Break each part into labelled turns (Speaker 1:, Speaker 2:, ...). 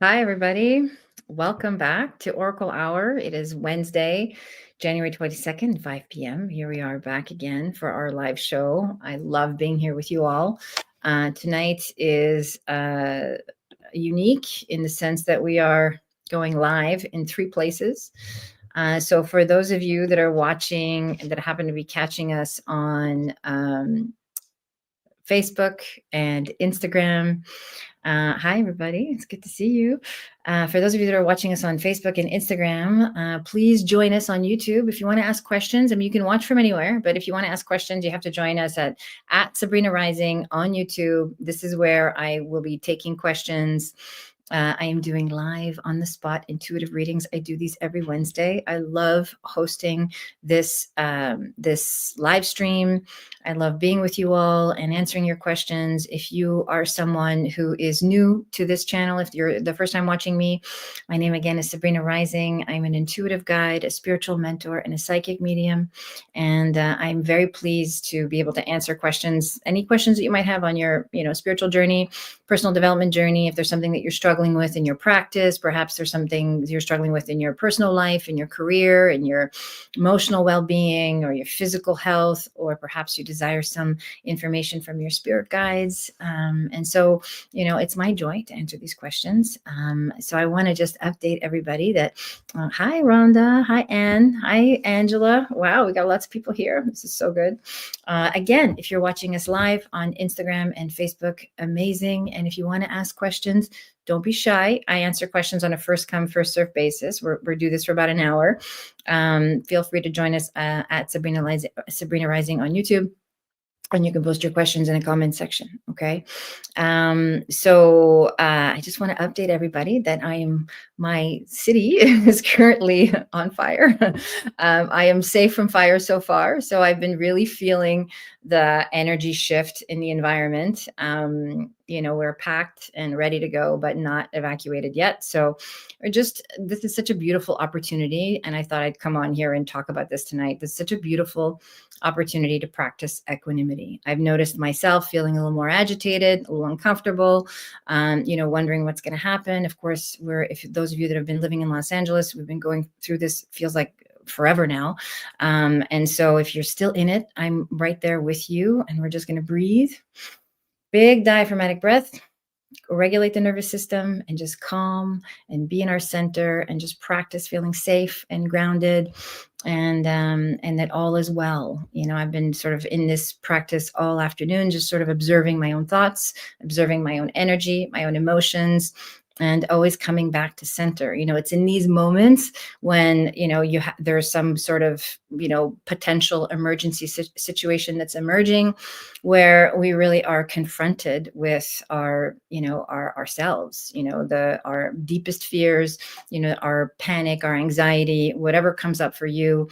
Speaker 1: Hi, everybody. Welcome back to Oracle Hour. It is Wednesday, January 22nd, 5 p.m. Here we are back again for our live show. I love being here with you all. Tonight is unique in the sense that we are going live in 3 places. So, for those of you that are watching that happen to be catching us on Facebook and Instagram, hi, everybody. It's good to see you. For those of you that are watching us on Facebook and Instagram, please join us on YouTube. If you want to ask questions, I mean, you can watch from anywhere, but if you want to ask questions, you have to join us at Sabrina Rising on YouTube. This is where I will be taking questions. I am doing live on the spot intuitive readings. I do these every Wednesday. I love hosting this live stream. I love being with you all and answering your questions. If you are someone who is new to this channel, if you're the first time watching me, my name again is Sabrina Rising. I'm an intuitive guide, a spiritual mentor, and a psychic medium. And I'm very pleased to be able to answer questions, any questions that you might have on your, spiritual journey, personal development journey. If there's something that you're struggling with in your practice, perhaps there's something you're struggling with in your personal life, in your career, in your emotional well-being, or your physical health, or perhaps you desire some information from your spirit guides. And so, it's my joy to answer these questions. So I want to just update everybody that, hi, Rhonda. Hi, Anne. Hi, Angela. Wow, we got lots of people here. This is so good. Again, if you're watching us live on Instagram and Facebook, amazing. And if you want to ask questions, don't be shy. I answer questions on a first come, first serve basis. We're do this for about an hour. Feel free to join us at Sabrina Rising on YouTube. And you can post your questions in the comment section. Okay. So I just want to update everybody that my city is currently on fire. I am safe from fire so far. So I've been really feeling the energy shift in the environment. We're packed and ready to go, but not evacuated yet. So this is such a beautiful opportunity. And I thought I'd come on here and talk about this tonight. This is such a beautiful opportunity to practice equanimity. I've noticed myself feeling a little more agitated, a little uncomfortable, wondering what's going to happen. Of course, if those of you that have been living in Los Angeles, we've been going through this, feels like forever now. And so if you're still in it, I'm right there with you. And we're just going to breathe. Big diaphragmatic breath. Regulate the nervous system and just calm and be in our center and just practice feeling safe and grounded and that all is well. I've been sort of in this practice all afternoon, just sort of observing my own thoughts, observing my own energy, my own emotions, and always coming back to center. It's in these moments when, there's some sort of, potential emergency situation that's emerging where we really are confronted with our ourselves, our deepest fears, our panic, our anxiety, whatever comes up for you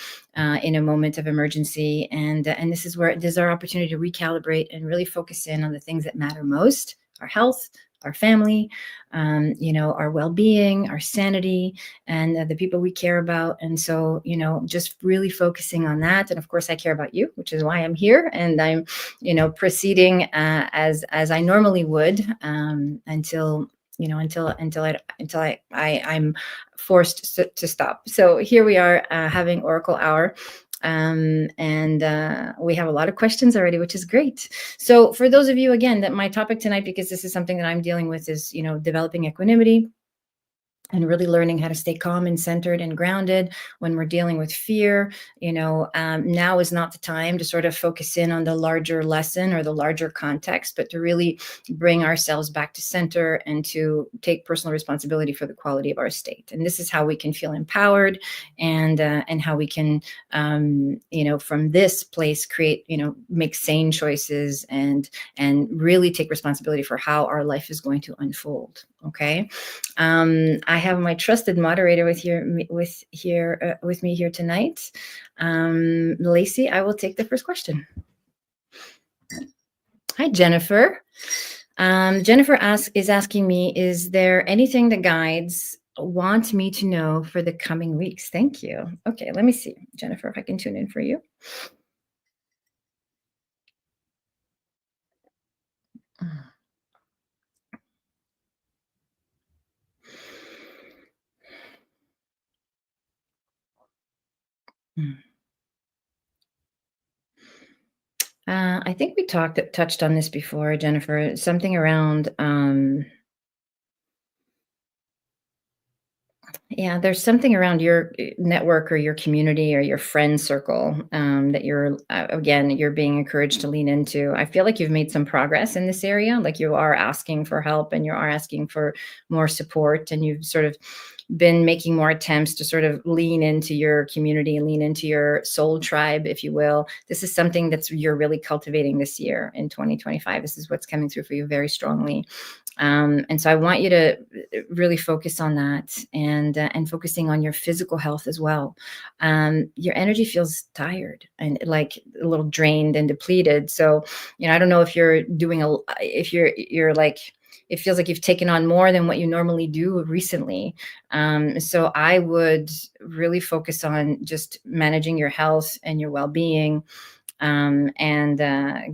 Speaker 1: in a moment of emergency. And this is where there's our opportunity to recalibrate and really focus in on the things that matter most: our health, our family, our well-being, our sanity, and the people we care about. And so, just really focusing on that. And of course, I care about you, which is why I'm here. And I'm, proceeding as I normally would until I'm forced to stop. So here we are having Oracle Hour. And we have a lot of questions already, which is great. So for those of you, again, that my topic tonight, because this is something that I'm dealing with, is, developing equanimity and really learning how to stay calm and centered and grounded when we're dealing with fear. Now is not the time to sort of focus in on the larger lesson or the larger context, but to really bring ourselves back to center and to take personal responsibility for the quality of our state. And this is how we can feel empowered and how we can, from this place create, make sane choices and really take responsibility for how our life is going to unfold. Okay. I have my trusted moderator with me here tonight. Lacey, I will take the first question. Hi, Jennifer. Jennifer is asking me, is there anything the guides want me to know for the coming weeks? Thank you. Okay, let me see, Jennifer, if I can tune in for you. Mm. I think we touched on this before, Jennifer. Something around, yeah, there's something around your network or your community or your friend circle that you're, again, you're being encouraged to lean into. I feel like you've made some progress in this area. Like you are asking for help and you are asking for more support, and you've sort of been making more attempts to sort of lean into your community and lean into your soul tribe, if you will. This is something that's you're really cultivating this year in 2025. This is what's coming through for you very strongly. And so I want you to really focus on that, and focusing on your physical health as well. Your energy feels tired and like a little drained and depleted. So, I don't know if you're doing if you're like, it feels like you've taken on more than what you normally do recently. So I would really focus on just managing your health and your well-being. And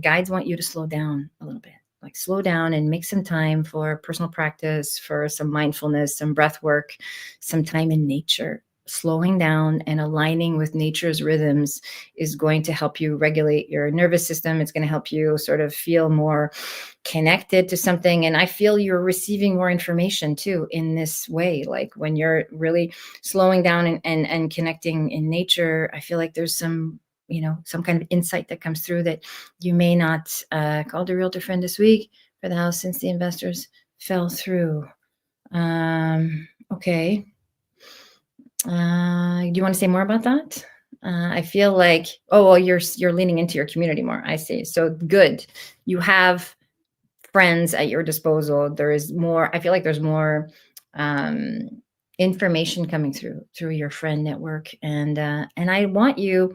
Speaker 1: guides want you to slow down a little bit, like slow down and make some time for personal practice, for some mindfulness, some breath work, some time in nature. Slowing down and aligning with nature's rhythms is going to help you regulate your nervous system. It's going to help you sort of feel more connected to something. And I feel you're receiving more information too in this way. Like when you're really slowing down and connecting in nature, I feel like there's some kind of insight that comes through that you may not. Called a realtor friend this week for the house since the investors fell through. Okay. Do you want to say more about that? I feel like, oh, well, you're leaning into your community more. I see. So good. You have friends at your disposal. There is more. I feel like there's more um, information coming through your friend network, and I want you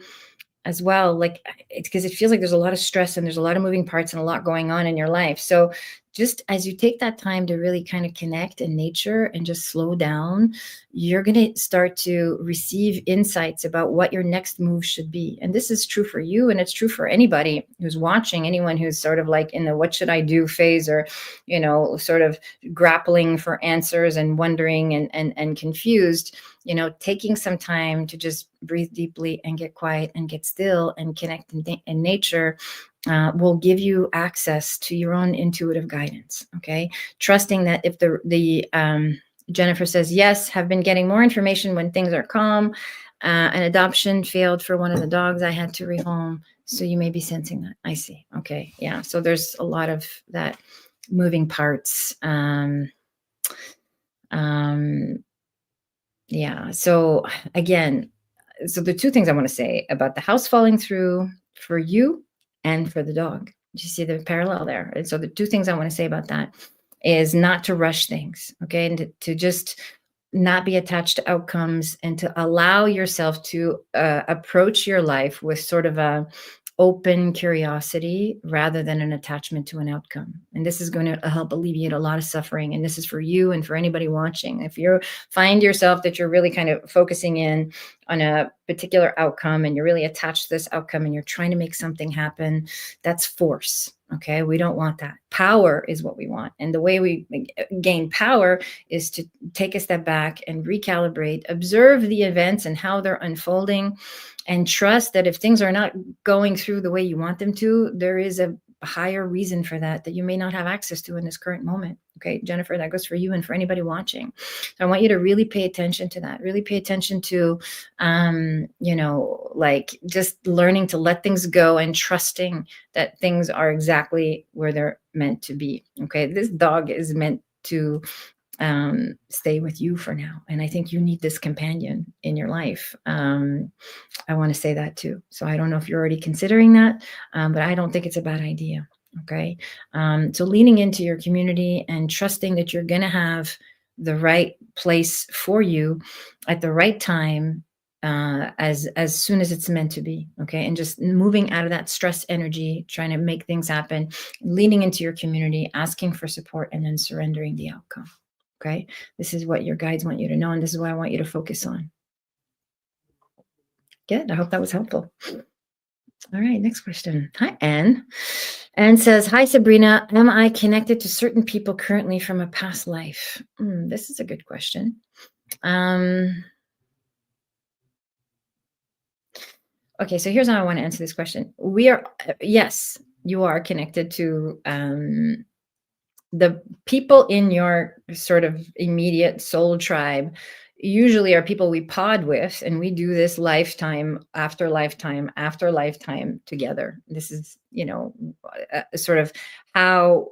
Speaker 1: as well, like it's because it feels like there's a lot of stress and there's a lot of moving parts and a lot going on in your life. So just as you take that time to really kind of connect in nature and just slow down, you're going to start to receive insights about what your next move should be. And this is true for you, and it's true for anybody who's watching, anyone who's sort of like in the what should I do phase, or sort of grappling for answers and wondering and confused. Taking some time to just breathe deeply and get quiet and get still and connect in nature will give you access to your own intuitive guidance. Okay, trusting that if the Jennifer says yes, have been getting more information when things are calm. An adoption failed for one of the dogs. I had to rehome. So you may be sensing that. I see. Okay, yeah. So there's a lot of that moving parts. Yeah. So again, the two things I want to say about the house falling through for you and for the dog. Do you see the parallel there? And so the two things I want to say about that is not to rush things, okay, and to just not be attached to outcomes, and to allow yourself to approach your life with sort of a open curiosity rather than an attachment to an outcome. And this is going to help alleviate a lot of suffering. And this is for you and for anybody watching. If you find yourself that you're really kind of focusing in on a particular outcome and you're really attached to this outcome and you're trying to make something happen, that's force. Okay, we don't want that. Power is what we want. And the way we gain power is to take a step back and recalibrate, observe the events and how they're unfolding, and trust that if things are not going through the way you want them to, there is a higher reason for that you may not have access to in this current moment. Okay, Jennifer, that goes for you and for anybody watching. So I want you to really pay attention to that. Really pay attention to, like just learning to let things go and trusting that things are exactly where they're meant to be. Okay, this dog is meant to stay with you for now. And I think you need this companion in your life. I want to say that too. So I don't know if you're already considering that, but I don't think it's a bad idea. Okay. So leaning into your community and trusting that you're going to have the right place for you at the right time, as soon as it's meant to be. Okay. And just moving out of that stress energy, trying to make things happen, leaning into your community, asking for support, and then surrendering the outcome. Okay. This is what your guides want you to know. And this is what I want you to focus on. Good. I hope that was helpful. All right, next question. Hi, Anne. Anne says, hi, Sabrina. Am I connected to certain people currently from a past life? This is a good question. Okay, so here's how I want to answer this question. We are, yes, you are connected to the people in your sort of immediate soul tribe usually are people we pod with, and we do this lifetime after lifetime after lifetime together. This is, sort of how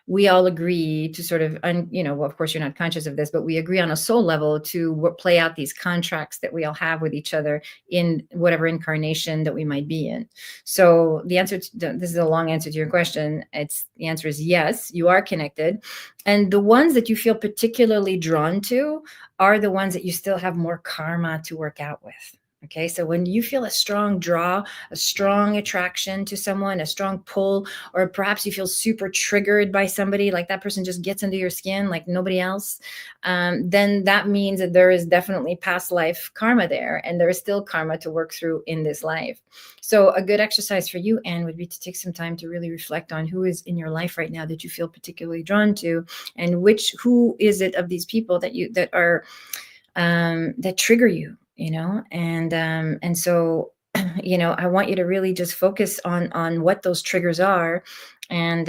Speaker 1: we all agree to sort of, well, of course, you're not conscious of this, but we agree on a soul level to play out these contracts that we all have with each other in whatever incarnation that we might be in. So this is a long answer to your question. The answer is yes, you are connected. And the ones that you feel particularly drawn to are the ones that you still have more karma to work out with. Okay, so when you feel a strong draw, a strong attraction to someone, a strong pull, or perhaps you feel super triggered by somebody, like that person just gets under your skin like nobody else, then that means that there is definitely past life karma there, and there is still karma to work through in this life. So a good exercise for you, Anne, would be to take some time to really reflect on who is in your life right now that you feel particularly drawn to, and who is it of these people that are that trigger you, and so I want you to really just focus on what those triggers are, and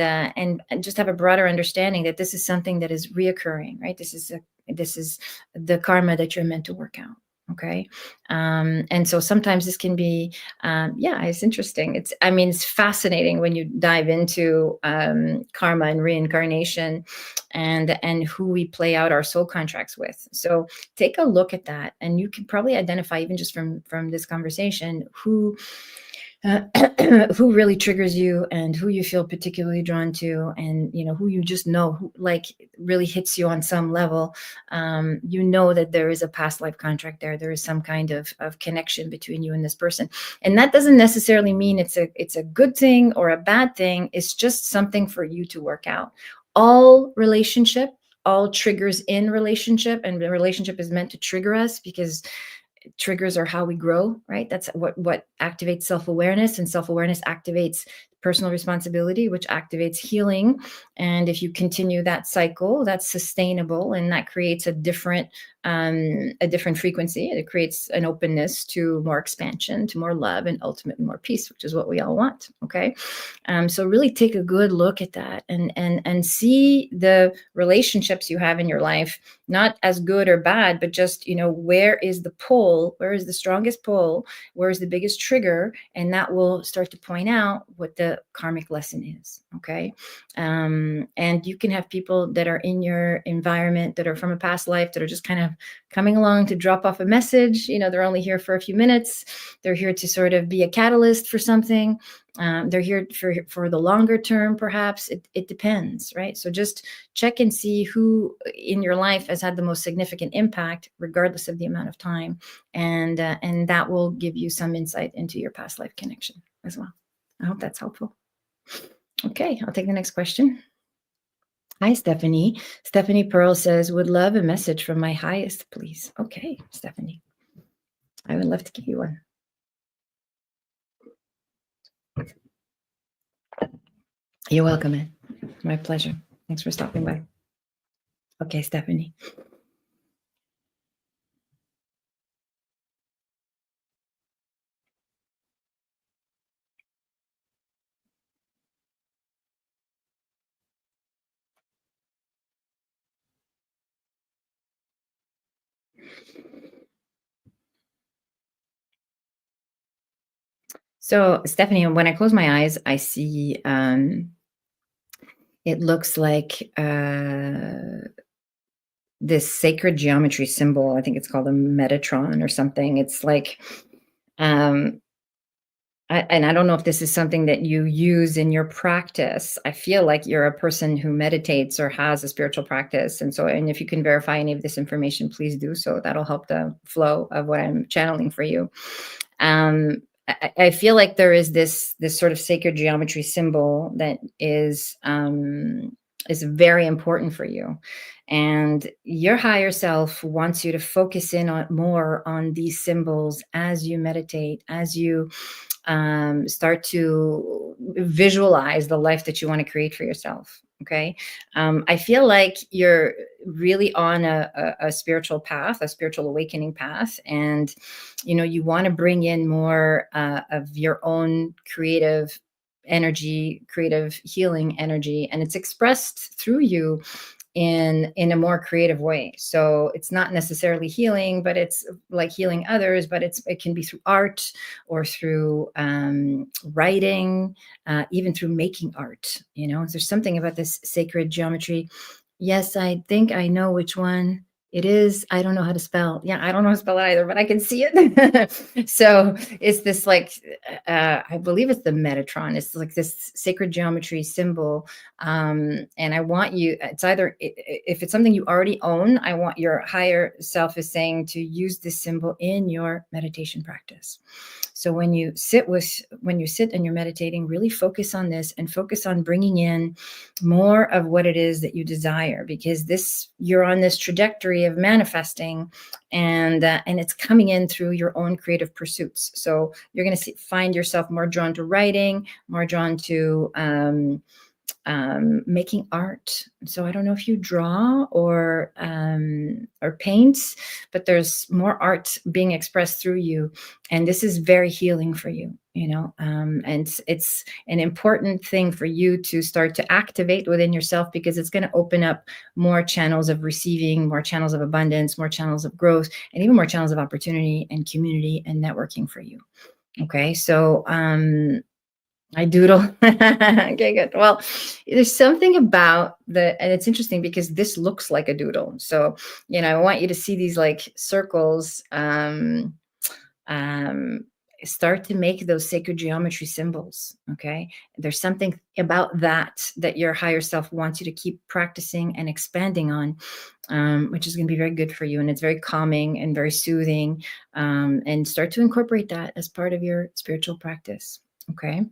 Speaker 1: just have a broader understanding that this is something that is reoccurring, right? This is the karma that you're meant to work out. Okay. And so sometimes this can be, yeah, it's interesting. It's fascinating when you dive into karma and reincarnation, and who we play out our soul contracts with. So take a look at that, and you can probably identify, even just from this conversation, uh, who really triggers you, and who you feel particularly drawn to, and who you just know, who like really hits you on some level. That there is a past life contract there is some kind of connection between you and this person, and that doesn't necessarily mean it's a good thing or a bad thing. It's just something for you to work out. All triggers in relationship, and the relationship is meant to trigger us, because triggers are how we grow, right? That's what activates self-awareness, and self-awareness activates personal responsibility, which activates healing. And if you continue that cycle, that's sustainable, and that creates a different frequency. It creates an openness to more expansion, to more love, and ultimately more peace, which is what we all want. Okay. So really take a good look at that, and see the relationships you have in your life, not as good or bad, but just, where is the pull? Where is the strongest pull? Where is the biggest trigger? And that will start to point out what the karmic lesson is. Okay. And you can have people that are in your environment that are from a past life, that are just kind of coming along to drop off a message. They're only here for a few minutes. They're here to sort of be a catalyst for something. They're here for the longer term, perhaps. It depends, right? So just check and see who in your life has had the most significant impact, regardless of the amount of time, and that will give you some insight into your past life connection as well. I hope that's helpful. Okay, I'll take the next question. Hi, Stephanie. Stephanie Pearl says, would love a message from my highest, please. Okay, Stephanie. I would love to give you one. You're welcome, Ed. My pleasure. Thanks for stopping by. Okay, Stephanie. So, Stephanie, when I close my eyes, I see it looks like this sacred geometry symbol. I think it's called a Metatron or something. It's like, and I don't know if this is something that you use in your practice. I feel like you're a person who meditates or has a spiritual practice. And if you can verify any of this information, please do so. That'll help the flow of what I'm channeling for you. I feel like there is this sort of sacred geometry symbol that is very important for you. And your higher self wants you to focus in on more on these symbols as you meditate, as you start to visualize the life that you want to create for yourself. Okay. I feel like really on a spiritual path, a spiritual awakening path, and you want to bring in more of your own creative energy, creative healing energy, and it's expressed through you in a more creative way. So it's not necessarily healing, but it's like healing others, but it can be through art or through writing, even through making art. There's something about this sacred geometry. Yes, I think I know which one it is. I don't know how to spell. Yeah, I don't know how to spell it either, but I can see it. So it's this like, I believe it's the Metatron. It's like this sacred geometry symbol. And I want you, it's either, if it's something you already own, I want your higher self is saying to use this symbol in your meditation practice. So when you sit and you're meditating, really focus on this and focus on bringing in more of what it is that you desire, because you're on this trajectory of manifesting, and it's coming in through your own creative pursuits. So you're going to find yourself more drawn to writing, more drawn to making art. So I don't know if you draw or paint, but there's more art being expressed through you, and this is very healing for you. And it's an important thing for you to start to activate within yourself, because it's going to open up more channels of receiving, more channels of abundance, more channels of growth, and even more channels of opportunity and community and networking for you. Okay, so I doodle. Okay, good. Well, there's something about and it's interesting because this looks like a doodle. So, I want you to see these like circles, um, start to make those sacred geometry symbols. Okay. There's something about that your higher self wants you to keep practicing and expanding on, which is going to be very good for you. And it's very calming and very soothing. And start to incorporate that as part of your spiritual practice. Okay.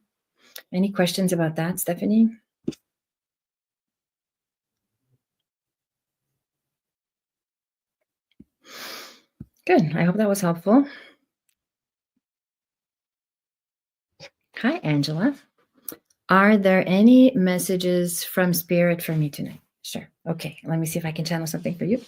Speaker 1: Any questions about that, Stephanie? Good. I hope that was helpful. Hi, Angela. Are there any messages from Spirit for me tonight? Sure. Okay. Let me see if I can channel something for you.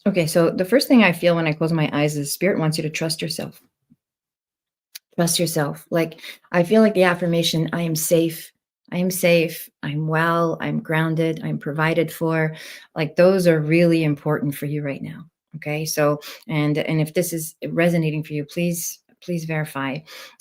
Speaker 1: Okay, so the first thing I feel when I close my eyes is Spirit wants you to trust yourself. Trust yourself. Like, I feel like the affirmation, I am safe. I am safe. I'm well. I'm grounded. I'm provided for. Like, those are really important for you right now. Okay. So, and if this is resonating for you, please verify.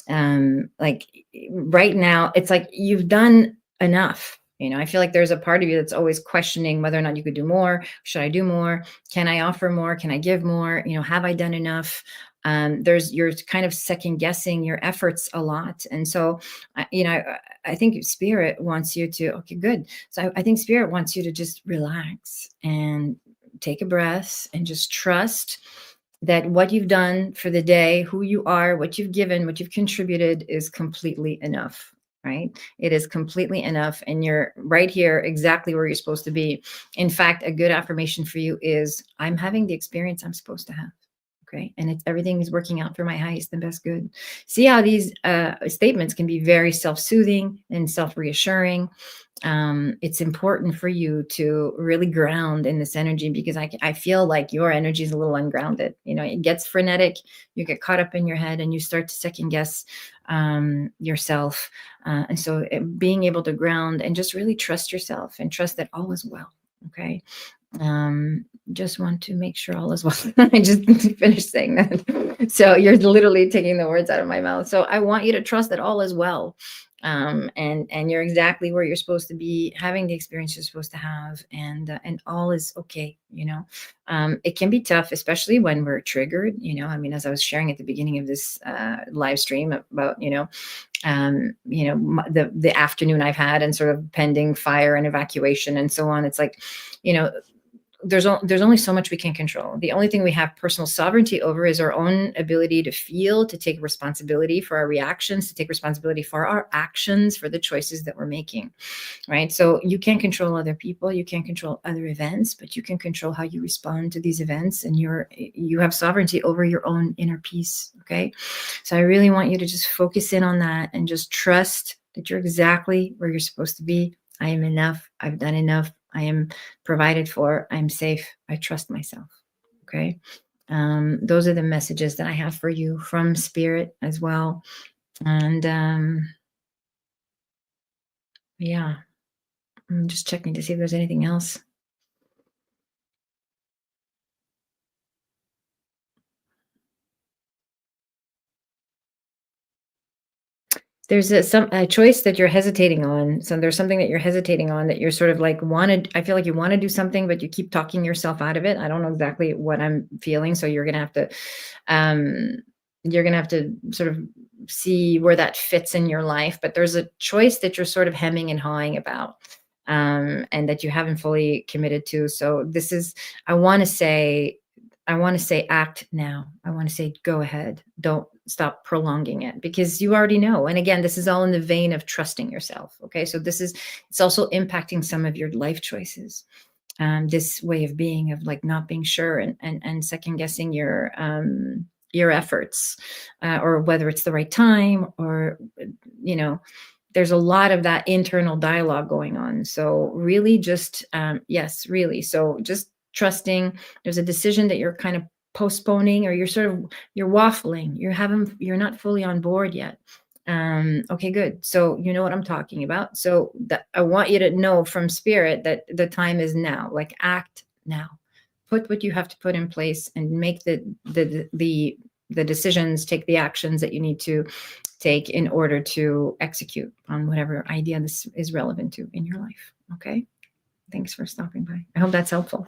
Speaker 1: Like right now, it's like you've done enough. I feel like there's a part of you that's always questioning whether or not you could do more. Should I do more? Can I offer more? Can I give more? Have I done enough? You're kind of second guessing your efforts a lot. And so, I think Spirit wants you to, okay, good. So I think Spirit wants you to just relax and take a breath and just trust that what you've done for the day, who you are, what you've given, what you've contributed is completely enough. Right? It is completely enough. And you're right here exactly where you're supposed to be. In fact, a good affirmation for you is, I'm having the experience I'm supposed to have. Okay. And everything is working out for my highest and best good. See how these statements can be very self-soothing and self-reassuring. It's important for you to really ground in this energy, because I feel like your energy is a little ungrounded. It gets frenetic. You get caught up in your head and you start to second guess yourself. And so being able to ground and just really trust yourself and trust that all is well. Okay. Just want to make sure all is well. I just finished saying that. So you're literally taking the words out of my mouth. So I want you to trust that all is well. And you're exactly where you're supposed to be, having the experience you're supposed to have, and all is okay. It can be tough, especially when we're triggered. As I was sharing at the beginning of this live stream about, the afternoon I've had and sort of pending fire and evacuation and so on. It's like, there's only so much we can control. The only thing we have personal sovereignty over is our own ability to feel, to take responsibility for our reactions, to take responsibility for our actions, for the choices that we're making, right? So you can't control other people, you can't control other events, but you can control how you respond to these events, and you have sovereignty over your own inner peace, okay? So I really want you to just focus in on that and just trust that you're exactly where you're supposed to be. I am enough. I've done enough. I am provided for. I'm safe. I trust myself. Okay. Those are the messages that I have for you from spirit as well. And yeah, I'm just checking to see if there's anything else. There's a choice that you're hesitating on. So there's something that you're hesitating on, that you're sort of like wanted. I feel like you want to do something, but you keep talking yourself out of it. I don't know exactly what I'm feeling. So um, you're gonna have to sort of see where that fits in your life. But there's a choice that you're sort of hemming and hawing about, and that you haven't fully committed to. So this is, I want to say, act now. I want to say, go ahead. Don't stop prolonging it, because you already know. And again, this is all in the vein of trusting yourself. Okay. So it's also impacting some of your life choices. This way of being, of like not being sure, and second guessing your efforts, or whether it's the right time, or, you know, there's a lot of that internal dialogue going on. So really just, yes, really. So just trusting. There's a decision that you're kind of postponing, or you're waffling. You're not fully on board yet. Okay, good. So you know what I'm talking about. So that I want you to know from spirit that the time is now. Like, act now. Put what you have to put in place, and make the decisions, take the actions that you need to take in order to execute on whatever idea this is relevant to in your life. Okay. Thanks for stopping by. I hope that's helpful.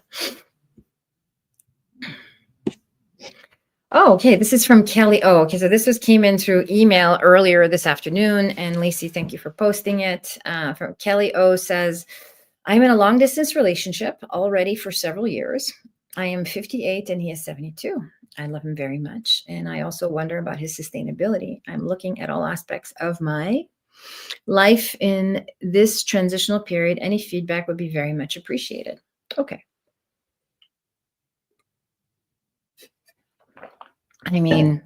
Speaker 1: Oh, okay. This is from Kelly. Oh, okay. So this came in through email earlier this afternoon. And Lacey, thank you for posting it. From Kelly O says, I'm in a long distance relationship already for several years. I am 58 and he is 72. I love him very much. And I also wonder about his sustainability. I'm looking at all aspects of my life in this transitional period. Any feedback would be very much appreciated. Okay. I mean,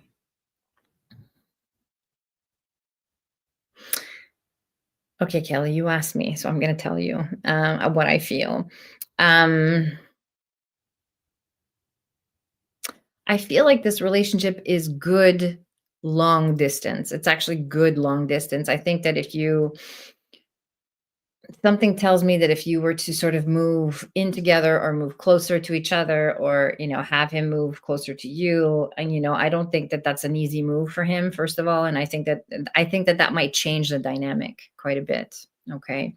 Speaker 1: okay, Kelly, you asked me, so I'm going to tell you what I feel. Um, I feel like this relationship is good long distance. It's actually good long distance. I think that something tells me that if you were to sort of move in together, or move closer to each other, or, have him move closer to you, and, I don't think that that's an easy move for him, first of all. And I think that might change the dynamic quite a bit. Okay.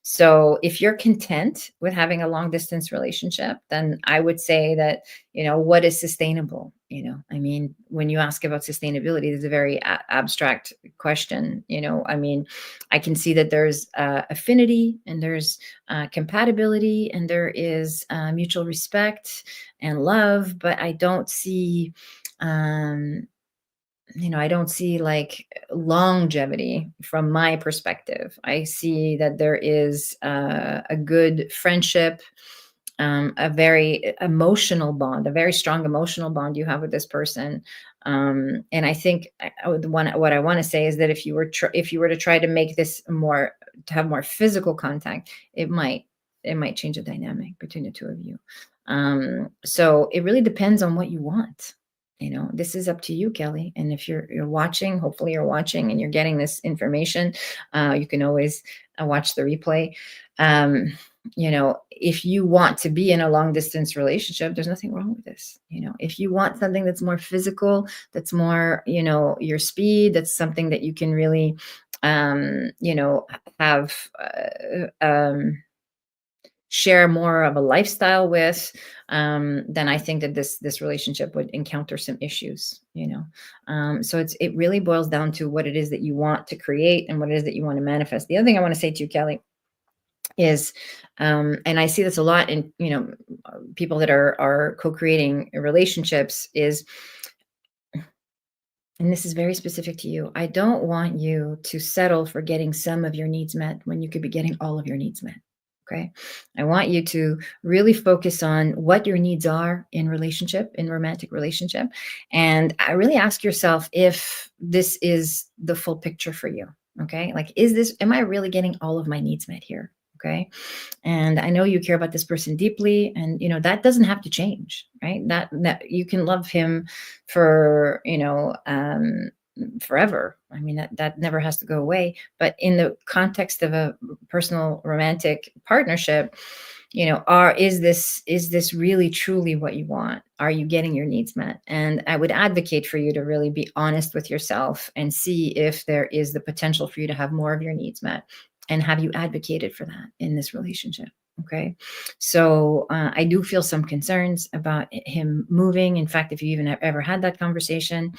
Speaker 1: So if you're content with having a long distance relationship, then I would say that, what is sustainable? I mean, when you ask about sustainability, there's a very abstract question. I mean, I can see that there's affinity, and there's compatibility, and there is mutual respect and love, but I don't see, um, I don't see like longevity from my perspective. I see that there is a good friendship, a very emotional bond, a very strong emotional bond you have with this person. And I think what I want to say is that if you were to try to make this to have more physical contact, it might change the dynamic between the two of you. So it really depends on what you want. This is up to you, Kelly. And if you're watching, hopefully you're watching and you're getting this information, you can always watch the replay. If you want to be in a long distance relationship, there's nothing wrong with this. If you want something that's more physical, that's more, your speed, that's something that you can really, have, share more of a lifestyle with, then I think that this relationship would encounter some issues. So it really boils down to what it is that you want to create, and what it is that you want to manifest. The other thing I want to say to you, Kelly, is, and I see this a lot in, people that are co-creating relationships, is, and this is very specific to you, I don't want you to settle for getting some of your needs met when you could be getting all of your needs met. Okay. I want you to really focus on what your needs are in relationship, in romantic relationship. And I really ask yourself if this is the full picture for you. Okay. Like, am I really getting all of my needs met here? Okay. And I know you care about this person deeply, and that doesn't have to change, right? That you can love him for, forever. I mean, that never has to go away. But in the context of a personal romantic partnership, is this really truly what you want? Are you getting your needs met? And I would advocate for you to really be honest with yourself and see if there is the potential for you to have more of your needs met. And have you advocated for that in this relationship? Okay. So I do feel some concerns about him moving. In fact, if you even have ever had that conversation,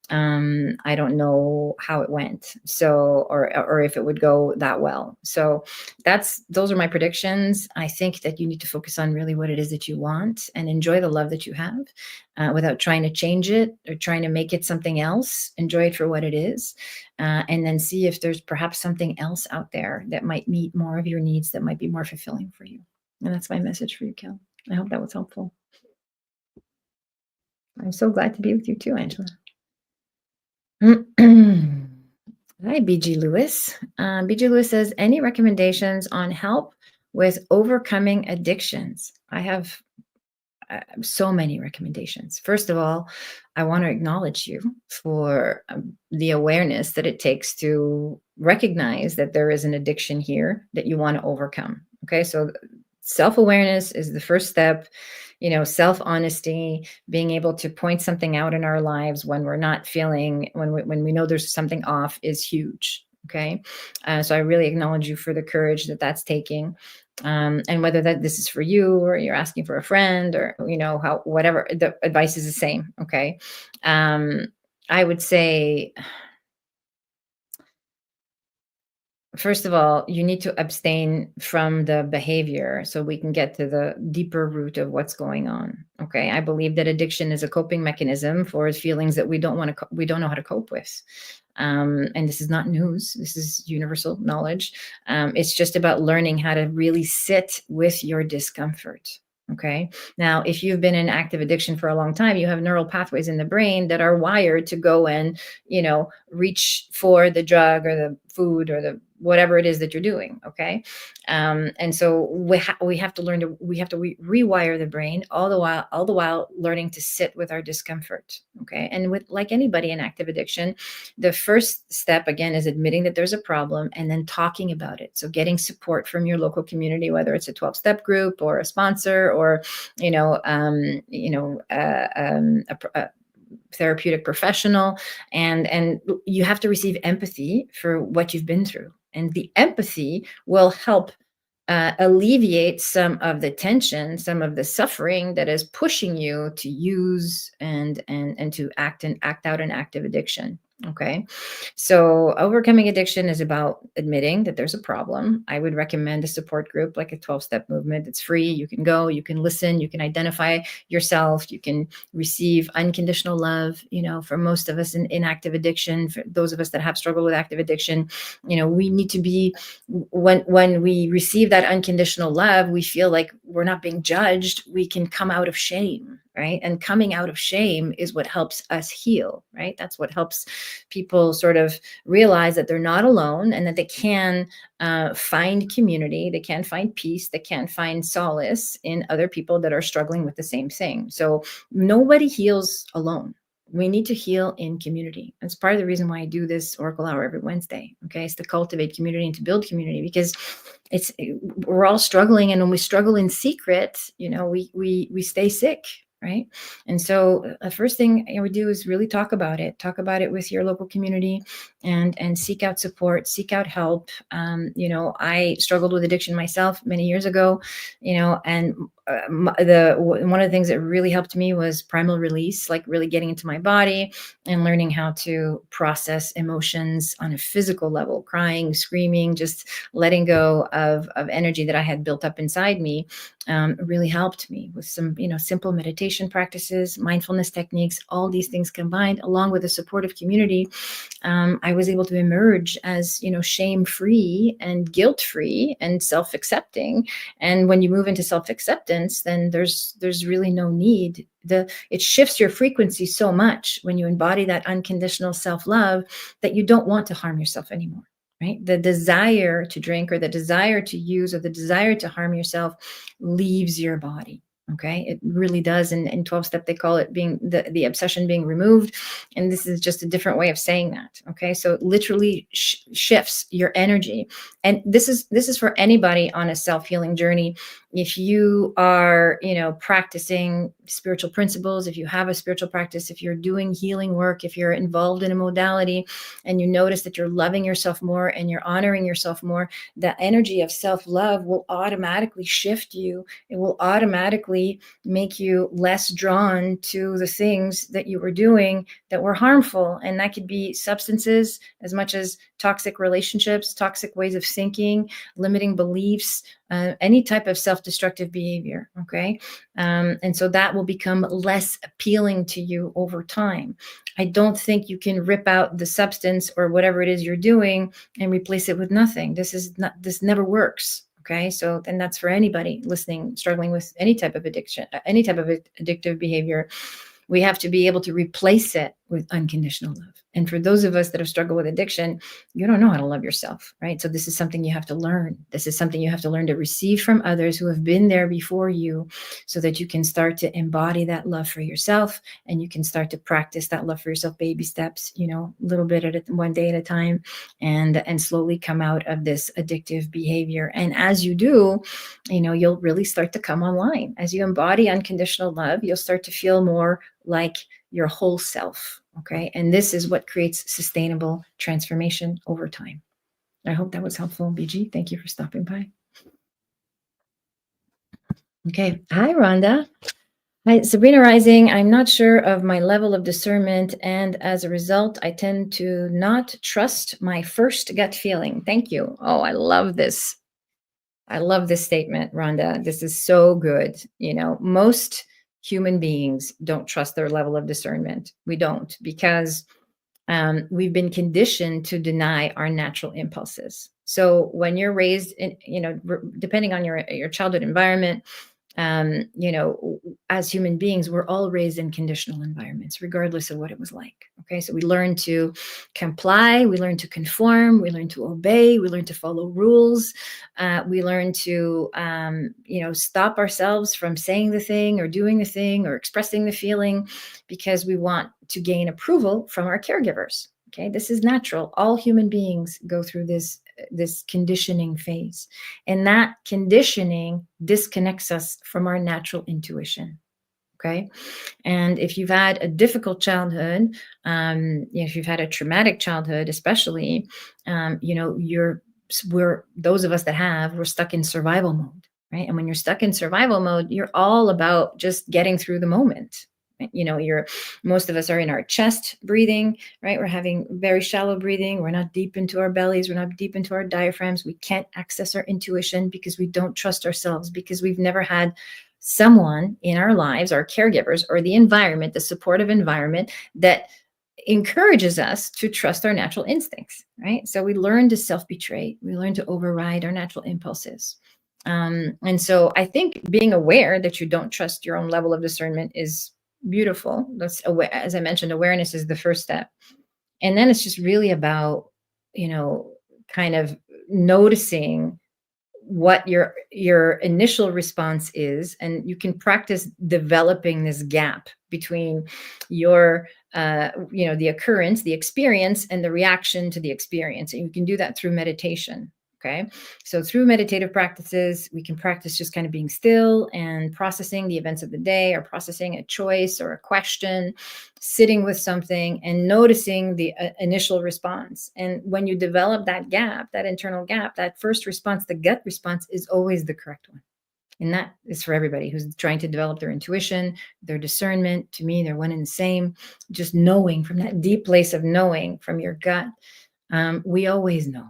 Speaker 1: I don't know how it went. So, or if it would go that well. So those are my predictions. I think that you need to focus on really what it is that you want and enjoy the love that you have, without trying to change it or trying to make it something else. Enjoy it for what it is. And then see if there's perhaps something else out there that might meet more of your needs, that might be more fulfilling for you. And that's my message for you, Kel. I hope that was helpful. I'm so glad to be with you too, Angela. Hi, BG Lewis. BG Lewis says, any recommendations on help with overcoming addictions? I have so many recommendations. First of all, I want to acknowledge you for the awareness that it takes to recognize that there is an addiction here that you want to overcome. Okay, so self-awareness is the first step. Self-honesty, being able to point something out in our lives when we're not feeling, when we know there's something off, is huge. Okay, so I really acknowledge you for the courage that that's taking. And whether that this is for you or you're asking for a friend, or how, whatever, the advice is the same. Okay. I would say, first of all, you need to abstain from the behavior so we can get to the deeper root of what's going on. Okay. I believe that addiction is a coping mechanism for feelings that we don't want to, we don't know how to cope with. And this is not news. This is universal knowledge. It's just about learning how to really sit with your discomfort. Okay. Now, if you've been in active addiction for a long time, you have neural pathways in the brain that are wired to go and, reach for the drug or the food or the whatever it is that you're doing. Okay. And so we have to learn to, rewire the brain, all the while learning to sit with our discomfort. Okay. And with, like anybody in active addiction, the first step again is admitting that there's a problem and then talking about it. So getting support from your local community, whether it's a 12-step group or a sponsor or, a therapeutic professional, and you have to receive empathy for what you've been through, and the empathy will help alleviate some of the tension, some of the suffering that is pushing you to use and to act out an active addiction. Okay. So overcoming addiction is about admitting that there's a problem. I would recommend a support group like a 12-step movement. It's free. You can go, you can listen, you can identify yourself, you can receive unconditional love. For most of us in active addiction, for those of us that have struggled with active addiction, we need to be, when we receive that unconditional love, we feel like we're not being judged. We can come out of shame, right? And coming out of shame is what helps us heal, right? That's what helps people sort of realize that they're not alone, and that they can find community, they can find peace, they can find solace in other people that are struggling with the same thing. So nobody heals alone. We need to heal in community. That's part of the reason why I do this Oracle Hour every Wednesday. Okay, it's to cultivate community and to build community, because we're all struggling, and when we struggle in secret, we stay sick. right? And so the first thing I would do is really talk about it with your local community, and seek out support, seek out help. I struggled with addiction myself many years ago, and the one of the things that really helped me was primal release, like really getting into my body and learning how to process emotions on a physical level, crying, screaming, just letting go of energy that I had built up inside me. Really helped me with some, simple meditation practices, mindfulness techniques, all these things combined, along with a supportive community. I was able to emerge as, shame-free and guilt-free and self-accepting. And when you move into self-acceptance, then there's really no need. It shifts your frequency so much when you embody that unconditional self-love that you don't want to harm yourself anymore. Right? The desire to drink, or the desire to use, or the desire to harm yourself leaves your body. Okay. It really does. And in 12 step, they call it being the obsession being removed. And this is just a different way of saying that. Okay. So it literally shifts your energy. And this is for anybody on a self-healing journey. If you are, practicing spiritual principles, if you have a spiritual practice, if you're doing healing work, if you're involved in a modality and you notice that you're loving yourself more and you're honoring yourself more, the energy of self-love will automatically shift you. It will automatically make you less drawn to the things that you were doing that were harmful. And that could be substances as much as toxic relationships, toxic ways of thinking, limiting beliefs, any type of self-destructive behavior. Okay. And so that will become less appealing to you over time. I don't think you can rip out the substance or whatever it is you're doing and replace it with nothing. This never works. Okay. So, and that's for anybody listening, struggling with any type of addiction, any type of addictive behavior. We have to be able to replace it with unconditional love. And for those of us that have struggled with addiction, you don't know how to love yourself, right? So this is something you have to learn. This is something you have to learn to receive from others who have been there before you, so that you can start to embody that love for yourself, and you can start to practice that love for yourself, baby steps, a little bit one day at a time, and slowly come out of this addictive behavior. And as you do, you'll really start to come online. As you embody unconditional love, you'll start to feel more like your whole self. Okay. And this is what creates sustainable transformation over time. I hope that was helpful, BG. Thank you for stopping by. Okay. Hi, Rhonda. Hi, Sabrina Rising. I'm not sure of my level of discernment, and as a result, I tend to not trust my first gut feeling. Thank you. Oh, I love this. I love this statement, Rhonda. This is so good. Most human beings don't trust their level of discernment. We don't, because we've been conditioned to deny our natural impulses. So when you're raised in, depending on your childhood environment, as human beings, we're all raised in conditional environments, regardless of what it was like. Okay. So we learn to comply, we learn to conform, we learn to obey, we learn to follow rules. We learn to, stop ourselves from saying the thing or doing the thing or expressing the feeling, because we want to gain approval from our caregivers. Okay. This is natural. All human beings go through this conditioning phase, and that conditioning disconnects us from our natural intuition. Okay. And if you've had a difficult childhood, if you've had a traumatic childhood, especially, we're those of us that we're stuck in survival mode, right? And when you're stuck in survival mode, you're all about just getting through the moment. Most of us are in our chest breathing, right? We're having very shallow breathing. We're not deep into our bellies. We're not deep into our diaphragms. We can't access our intuition because we don't trust ourselves, because we've never had someone in our lives, our caregivers, or the environment, the supportive environment that encourages us to trust our natural instincts, right? So we learn to self-betray. We learn to override our natural impulses. And so I think being aware that you don't trust your own level of discernment is beautiful. As I mentioned, awareness is the first step. And then it's just really about, kind of noticing what your initial response is, and you can practice developing this gap between your the occurrence, the experience, and the reaction to the experience. And you can do that through meditation. Okay. So through meditative practices, we can practice just kind of being still and processing the events of the day, or processing a choice or a question, sitting with something and noticing the initial response. And when you develop that gap, that internal gap, that first response, the gut response, is always the correct one. And that is for everybody who's trying to develop their intuition, their discernment. To me, they're one and the same. Just knowing from that deep place of knowing from your gut. We always know.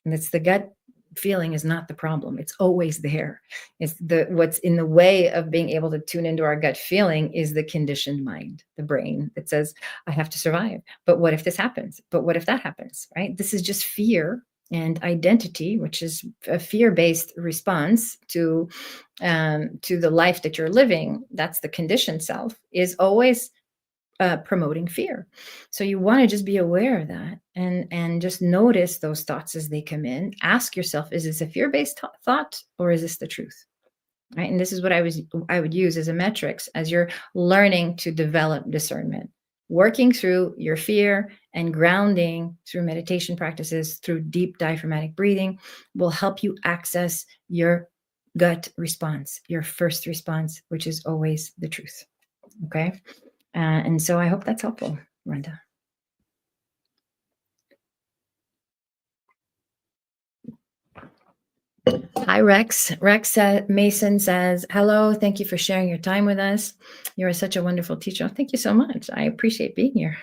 Speaker 1: And it's the gut feeling is not the problem. It's always there. It's what's in the way of being able to tune into our gut feeling is the conditioned mind, the brain that says, I have to survive. But what if this happens? But what if that happens? Right? This is just fear and identity, which is a fear-based response to the life that you're living. That's the conditioned self, is always promoting fear. So you want to just be aware of that, and just notice those thoughts as they come in. Ask yourself, is this a fear-based thought, or is this the truth? Right? And this is what I would use as a metrics as you're learning to develop discernment. Working through your fear and grounding through meditation practices, through deep diaphragmatic breathing, will help you access your gut response, your first response, which is always the truth. Okay. And so I hope that's helpful, Brenda. Hi, Rex. Rex Mason says, hello, thank you for sharing your time with us. You are such a wonderful teacher. Thank you so much. I appreciate being here.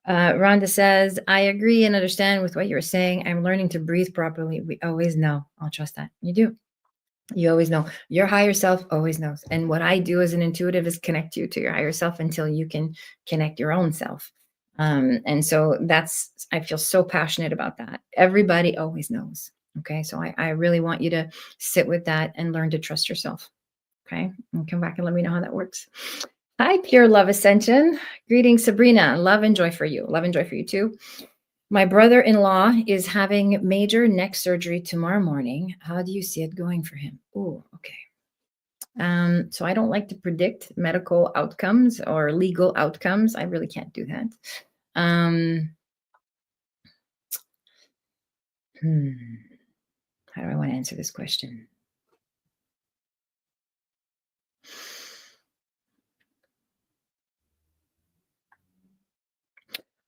Speaker 1: Rhonda says, I agree and understand with what you're saying. I'm learning to breathe properly. We always know. I'll trust that. You do. You always know. Your higher self always knows. And what I do as an intuitive is connect you to your higher self until you can connect your own self. And so I feel so passionate about that. Everybody always knows. Okay. So I really want you to sit with that and learn to trust yourself. Okay. And come back and let me know how that works. Hi, Pure Love Ascension. Greetings, Sabrina. Love and joy for you. Love and joy for you too. My brother-in-law is having major neck surgery tomorrow morning. How do you see it going for him? Oh, okay. So I don't like to predict medical outcomes or legal outcomes. I really can't do that. How do I want to answer this question?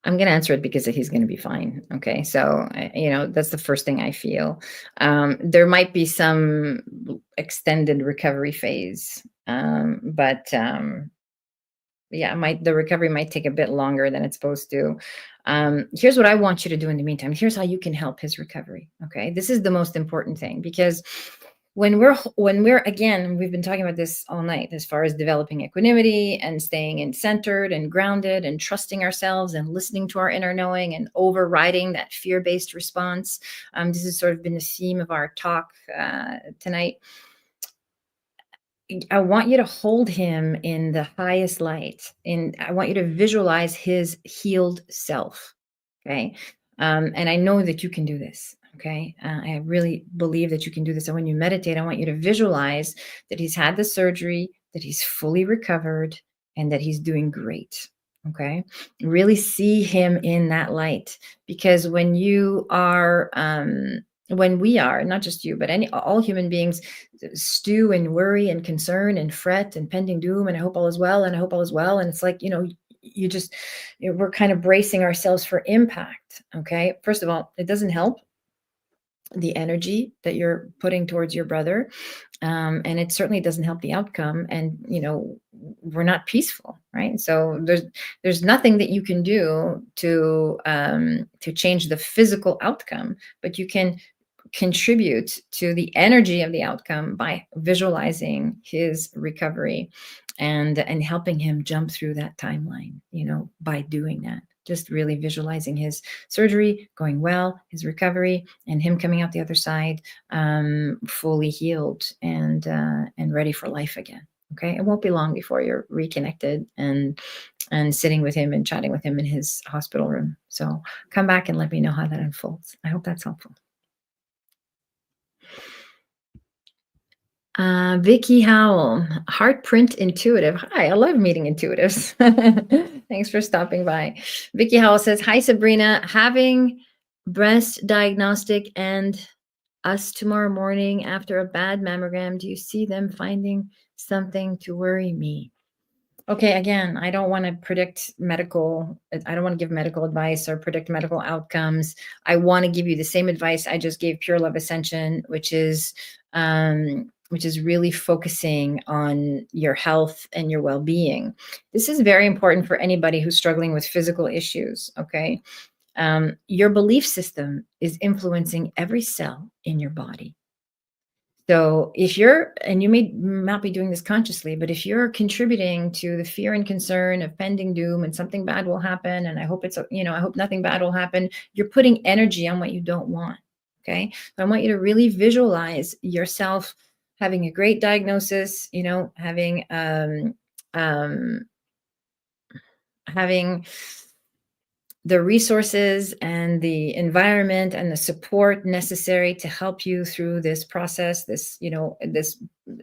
Speaker 1: I'm going to answer it because he's going to be fine. Okay. So, that's the first thing I feel. There might be some extended recovery phase, but the recovery might take a bit longer than it's supposed to. Here's what I want you to do in the meantime. Here's how you can help his recovery. Okay. This is the most important thing, because when we're again, we've been talking about this all night, as far as developing equanimity and staying in centered and grounded and trusting ourselves and listening to our inner knowing and overriding that fear-based response. This has sort of been the theme of our talk tonight. I want you to hold him in the highest light, and I want you to visualize his healed self. Okay. And I know that you can do this. Okay. I really believe that you can do this. And when you meditate, I want you to visualize that he's had the surgery, that he's fully recovered, and that he's doing great. Okay. Really see him in that light, because when we are, not just you, but all human beings, stew and worry and concern and fret and pending doom, and I hope all is well, and I hope all is well. And it's like, we're kind of bracing ourselves for impact. Okay. First of all, it doesn't help the energy that you're putting towards your brother. And it certainly doesn't help the outcome. And, we're not peaceful, right? So there's nothing that you can do to change the physical outcome, but you can contribute to the energy of the outcome by visualizing his recovery and helping him jump through that timeline, by doing that. Just really visualizing his surgery going well, his recovery, and him coming out the other side fully healed and ready for life again. Okay. It won't be long before you're reconnected and sitting with him and chatting with him in his hospital room. So come back and let me know how that unfolds. I hope that's helpful. Vicky Howell, Heartprint Intuitive. Hi, I love meeting intuitives. Thanks for stopping by. Vicky Howell says, hi, Sabrina. Having breast diagnostic and us tomorrow morning after a bad mammogram. Do you see them finding something to worry me? Okay, again, I don't want to predict medical, I don't want to give medical advice or predict medical outcomes. I want to give you the same advice I just gave Pure Love Ascension, which is really focusing on your health and your well-being. This is very important for anybody who's struggling with physical issues, okay? Your belief system is influencing every cell in your body. So if you're, and you may not be doing this consciously, but if you're contributing to the fear and concern of pending doom and something bad will happen, and I hope I hope nothing bad will happen, you're putting energy on what you don't want. Okay. So I want you to really visualize yourself having a great diagnosis, um, having the resources and the environment and the support necessary to help you through this process, this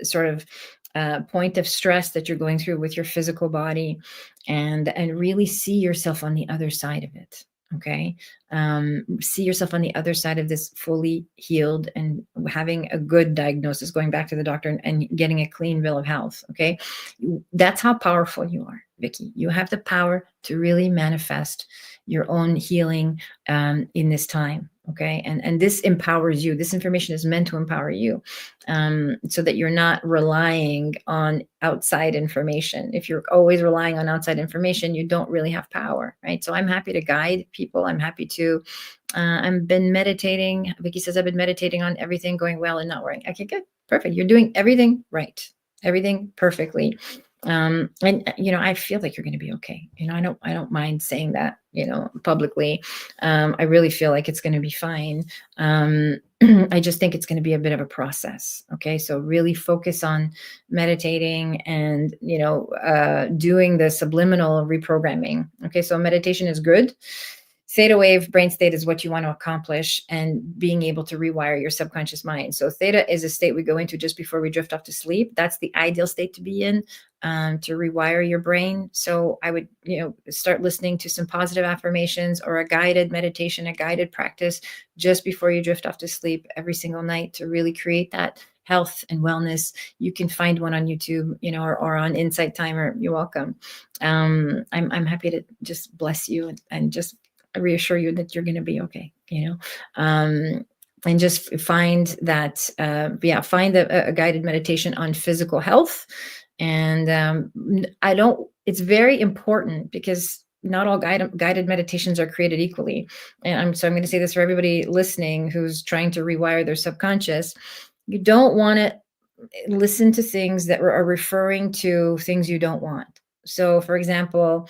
Speaker 1: sort of point of stress that you're going through with your physical body, and really see yourself on the other side of it. Okay. See yourself on the other side of this fully healed and having a good diagnosis, going back to the doctor and getting a clean bill of health. Okay. That's how powerful you are, Vicky. You have the power to really manifest your own healing in this time. Okay. And this empowers you. This information is meant to empower you, so that you're not relying on outside information. If you're always relying on outside information, you don't really have power. Right. So I'm happy to guide people. I'm happy to, I've been meditating. Vicky says I've been meditating on everything going well and not worrying. Okay, good. Perfect. You're doing everything right. Everything perfectly. And I feel like you're going to be okay. I don't mind saying that, publicly. I really feel like it's going to be fine. I just think it's going to be a bit of a process. Okay. So really focus on meditating and, doing the subliminal reprogramming. Okay. So meditation is good. Theta wave brain state is what you want to accomplish, and being able to rewire your subconscious mind. So theta is a state we go into just before we drift off to sleep. That's the ideal state to be in, to rewire your brain. So I would, start listening to some positive affirmations or a guided meditation, a guided practice just before you drift off to sleep every single night to really create that health and wellness. You can find one on YouTube, or on Insight Timer. You're welcome. I'm happy to just bless you and just reassure you that you're going to be okay, and just find that, find a guided meditation on physical health. And it's very important because not all guided meditations are created equally. So I'm going to say this for everybody listening who's trying to rewire their subconscious. You don't want to listen to things that are referring to things you don't want. So, for example,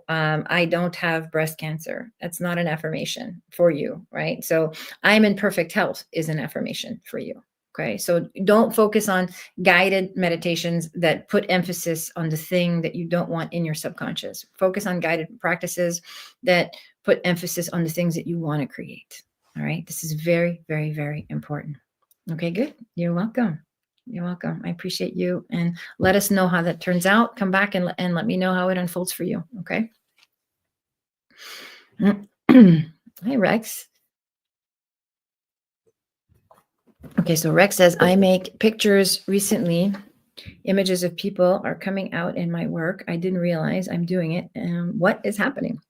Speaker 1: I don't have breast cancer. That's not an affirmation for you, right? So, I'm in perfect health is an affirmation for you. Okay. So, don't focus on guided meditations that put emphasis on the thing that you don't want in your subconscious. Focus on guided practices that put emphasis on the things that you want to create. All right. This is very, very, very important. Okay, good. You're welcome. You're welcome. I appreciate you. And let us know how that turns out. Come back and let me know how it unfolds for you. Okay. Hi, Rex. Okay, so Rex says, I make pictures recently. Images of people are coming out in my work. I didn't realize I'm doing it. What is happening?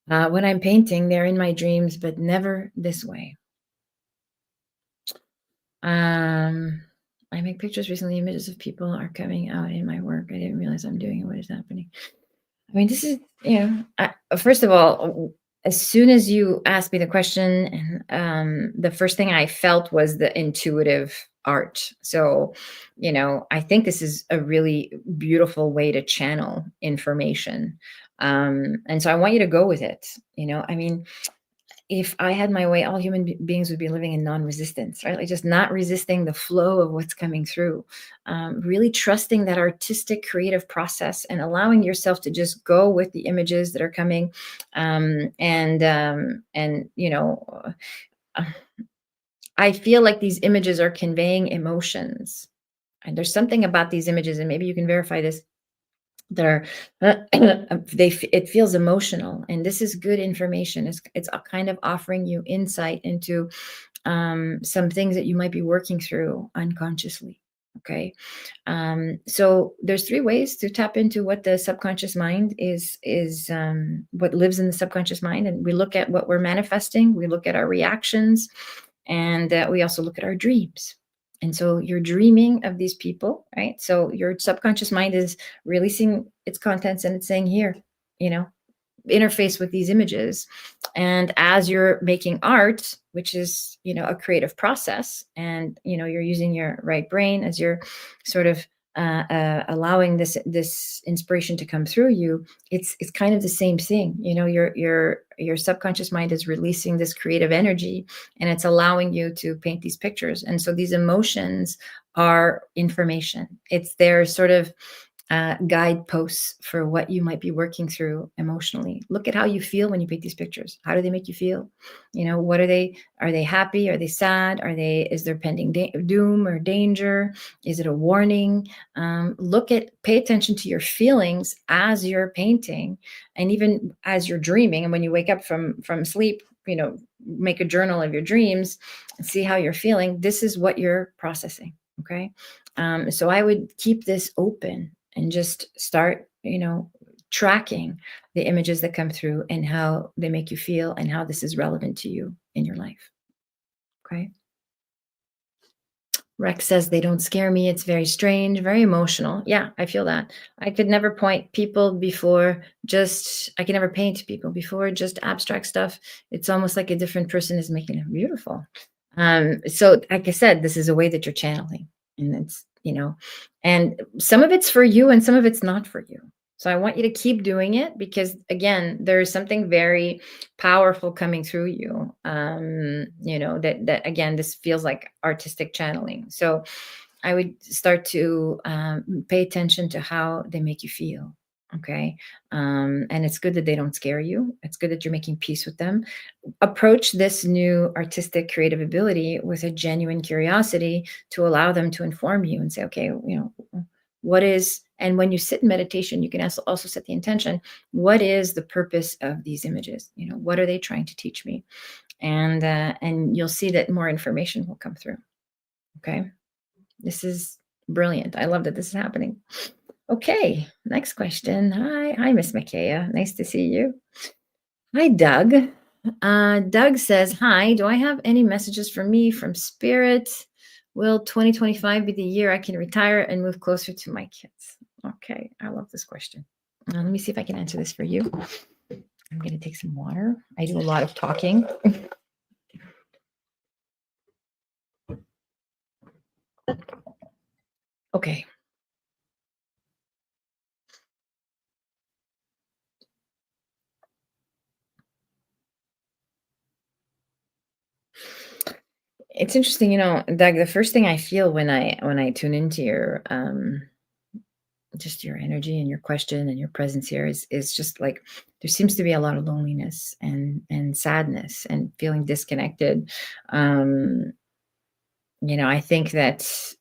Speaker 1: When I'm painting, they're in my dreams, but never this way. I make pictures recently. Images of people are coming out in my work. I didn't realize I'm doing it. What is happening? I mean, this is, first of all, as soon as you asked me the question, the first thing I felt was the intuitive art. So, I think this is a really beautiful way to channel information. And so I want you to go with it. I mean, if I had my way, all human beings would be living in non-resistance, right? Like just not resisting the flow of what's coming through, really trusting that artistic, creative process and allowing yourself to just go with the images that are coming. I feel like these images are conveying emotions. And there's something about these images, and maybe you can verify this. They're it feels emotional, and this is good information. It's a kind of offering you insight into some things that you might be working through unconsciously. Okay. So there's three ways to tap into what the subconscious mind is what lives in the subconscious mind, and we look at what we're manifesting, we look at our reactions, and we also look at our dreams. And so you're dreaming of these people, right? So your subconscious mind is releasing its contents, and it's saying, here, you know, interface with these images. And as you're making art, which is, a creative process, and you're using your right brain as you're sort of allowing this inspiration to come through you, it's kind of the same thing. Your subconscious mind is releasing this creative energy, and it's allowing you to paint these pictures. And so these emotions are information. It's their sort of guideposts for what you might be working through emotionally. Look at how you feel when you paint these pictures. How do they make you feel? What are they? Are they happy? Are they sad? Is there pending doom or danger? Is it a warning? Pay attention to your feelings as you're painting, and even as you're dreaming. And when you wake up from sleep, make a journal of your dreams and see how you're feeling. This is what you're processing. Okay. So I would keep this open and just start, tracking the images that come through and how they make you feel and how this is relevant to you in your life. Okay. Rex says they don't scare me. It's very strange, very emotional. Yeah, I feel that. I could never point people before I can never paint people before just abstract stuff. It's almost like a different person is making it beautiful. So like I said, this is a way that you're channeling, and and some of it's for you and some of it's not for you. So I want you to keep doing it, because again, there's something very powerful coming through you. That again, this feels like artistic channeling. So I would start to pay attention to how they make you feel. Okay. And it's good that they don't scare you. It's good that you're making peace with them. Approach this new artistic creative ability with a genuine curiosity to allow them to inform you and say, okay, what is, and when you sit in meditation, you can also set the intention. What is the purpose of these images? What are they trying to teach me? And you'll see that more information will come through. Okay. This is brilliant. I love that this is happening. Okay. Next question. Hi, Miss Makaya. Nice to see you. Hi, Doug. Doug says, hi, do I have any messages for me from Spirit? Will 2025 be the year I can retire and move closer to my kids? Okay, I love this question. Let me see if I can answer this for you. I'm going to take some water. I do a lot of talking. Okay. It's interesting, Doug, the first thing I feel when I tune into your just your energy and your question and your presence here is just like there seems to be a lot of loneliness and sadness and feeling disconnected. I think that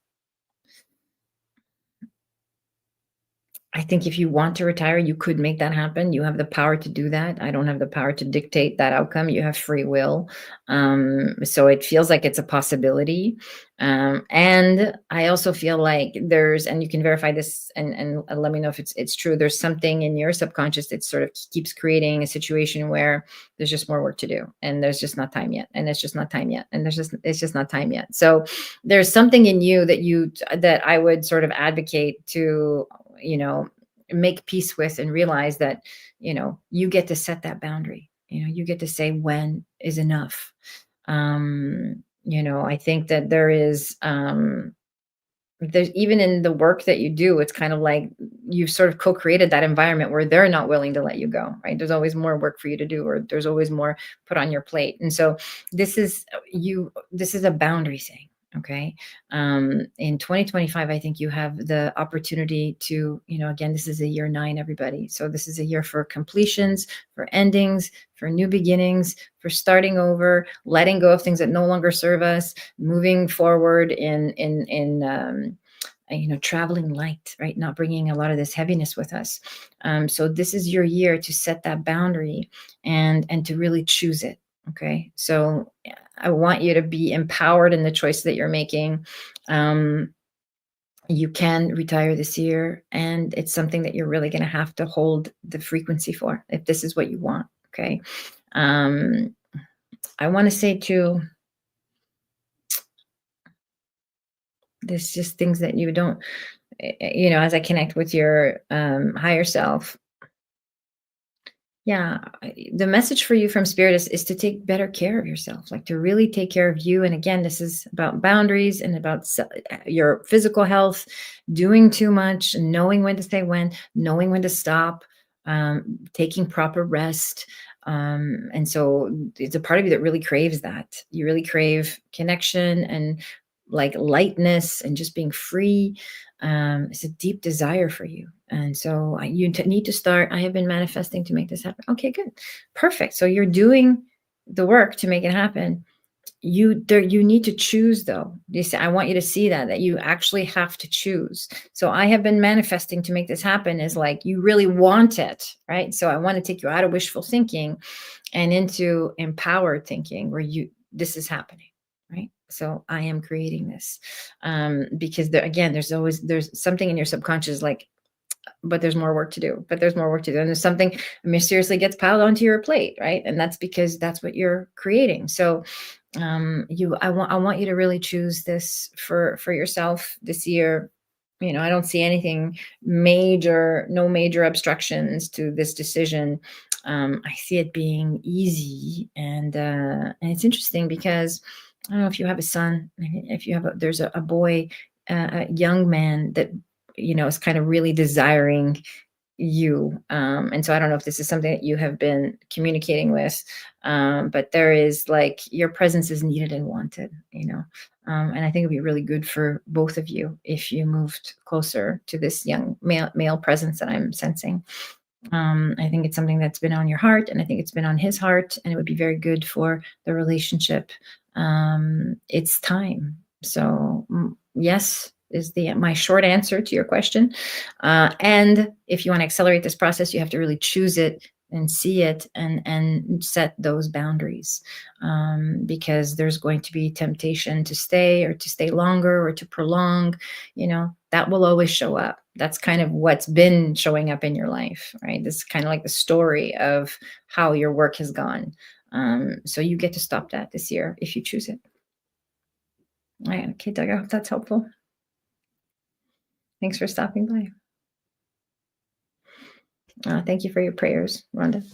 Speaker 1: if you want to retire, you could make that happen. You have the power to do that. I don't have the power to dictate that outcome. You have free will. So it feels like it's a possibility. And I also feel like and you can verify this and let me know if it's true. There's something in your subconscious that sort of keeps creating a situation where there's just more work to do, and there's just not time yet. And it's just not time yet. And it's just not time yet. So there's something in you that I would sort of advocate to, make peace with, and realize that, you get to set that boundary. You get to say when is enough. I think that there's even in the work that you do, it's kind of like you've sort of co-created that environment where they're not willing to let you go, right? There's always more work for you to do, or there's always more put on your plate. And so this is a boundary thing. Okay. In 2025, I think you have the opportunity to, again, this is a year 9, everybody. So this is a year for completions, for endings, for new beginnings, for starting over, letting go of things that no longer serve us, moving forward in traveling light, right? Not bringing a lot of this heaviness with us. So this is your year to set that boundary and to really choose it. Okay. So I want you to be empowered in the choice that you're making. Um, you can retire this year, and it's something that you're really going to have to hold the frequency for if this is what you want. Okay. Um, I want to say too, there's just things that you don't, as I connect with your higher self. Yeah, the message for you from spirit is to take better care of yourself, like to really take care of you. And again, this is about boundaries and about your physical health, doing too much, knowing when to say when, knowing when to stop, taking proper rest. And so it's a part of you that really craves that. You really crave connection and like lightness and just being free. It's a deep desire for you. And so need to start. I have been manifesting to make this happen. Okay, good. Perfect. So you're doing the work to make it happen. You need to choose though. You say, I want you to see that you actually have to choose. So I have been manifesting to make this happen is like you really want it, right? So I want to take you out of wishful thinking and into empowered thinking where this is happening, right? So I am creating this. Because again, there's something in your subconscious like, but there's more work to do, but there's more work to do. And there's something mysteriously gets piled onto your plate, right? And that's because that's what you're creating. So I want you to really choose this for yourself this year. I don't see anything major, no major obstructions to this decision. I see it being easy, and it's interesting because I don't know if you have a son, if you have there's a boy, a young man that is kind of really desiring you. And so I don't know if this is something that you have been communicating with, but there is like your presence is needed and wanted, and I think it'd be really good for both of you if you moved closer to this young male presence that I'm sensing. I think it's something that's been on your heart, and I think it's been on his heart, and it would be very good for the relationship. It's time. So yes is my short answer to your question. And if you want to accelerate this process, you have to really choose it and see it and set those boundaries, because there's going to be temptation to stay or to stay longer or to prolong. That will always show up. That's kind of what's been showing up in your life, right? This is kind of like the story of how your work has gone. So you get to stop that this year if you choose it. All right. Okay, Doug, I hope that's helpful. Thanks for stopping by. Thank you for your prayers, Rhonda.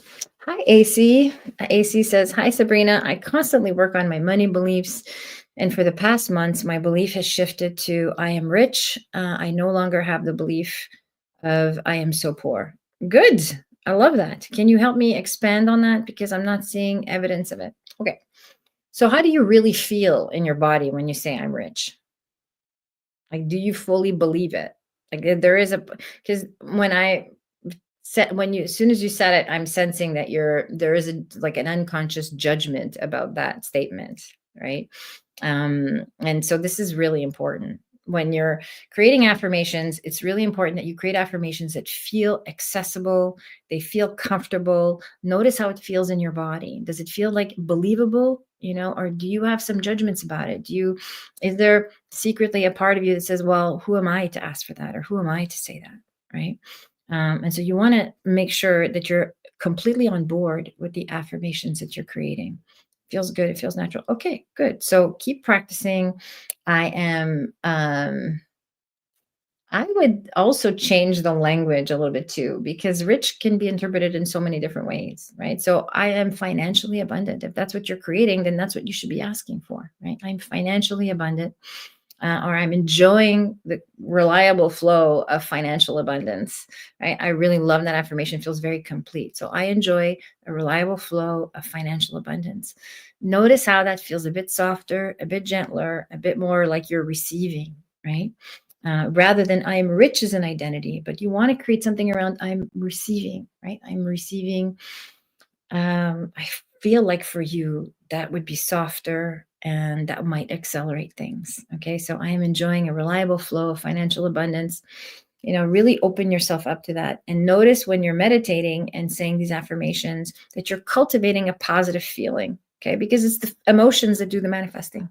Speaker 1: Hi, AC. AC says, hi, Sabrina. I constantly work on my money beliefs. And for the past months, my belief has shifted to I am rich. I no longer have the belief of I am so poor. Good. I love that. Can you help me expand on that? Because I'm not seeing evidence of it. Okay. So how do you really feel in your body when you say I'm rich? Like, do you fully believe it? Like there is because as soon as you said it, I'm sensing that there is like an unconscious judgment about that statement, right? And so this is really important. When you're creating affirmations, it's really important that you create affirmations that feel accessible, they feel comfortable. Notice how it feels in your body. Does it feel like believable, or do you have some judgments about it? Is there secretly a part of you that says, well, who am I to ask for that? Or who am I to say that? Right. And so you want to make sure that you're completely on board with the affirmations that you're creating. Feels good. It feels natural. Okay, good. So keep practicing. I would also change the language a little bit too, because rich can be interpreted in so many different ways, right? So I am financially abundant. If that's what you're creating, then that's what you should be asking for, right? I'm financially abundant. Or I'm enjoying the reliable flow of financial abundance. Right? I really love that affirmation. It feels very complete. So I enjoy a reliable flow of financial abundance. Notice how that feels a bit softer, a bit gentler, a bit more like you're receiving, right? Rather than I'm rich as an identity, but you want to create something around I'm receiving, right? I'm receiving. I feel like for you, that would be softer and that might accelerate things. Okay, so I am enjoying a reliable flow of financial abundance. Really open yourself up to that, and notice when you're meditating and saying these affirmations that you're cultivating a positive feeling. Okay, because it's the emotions that do the manifesting,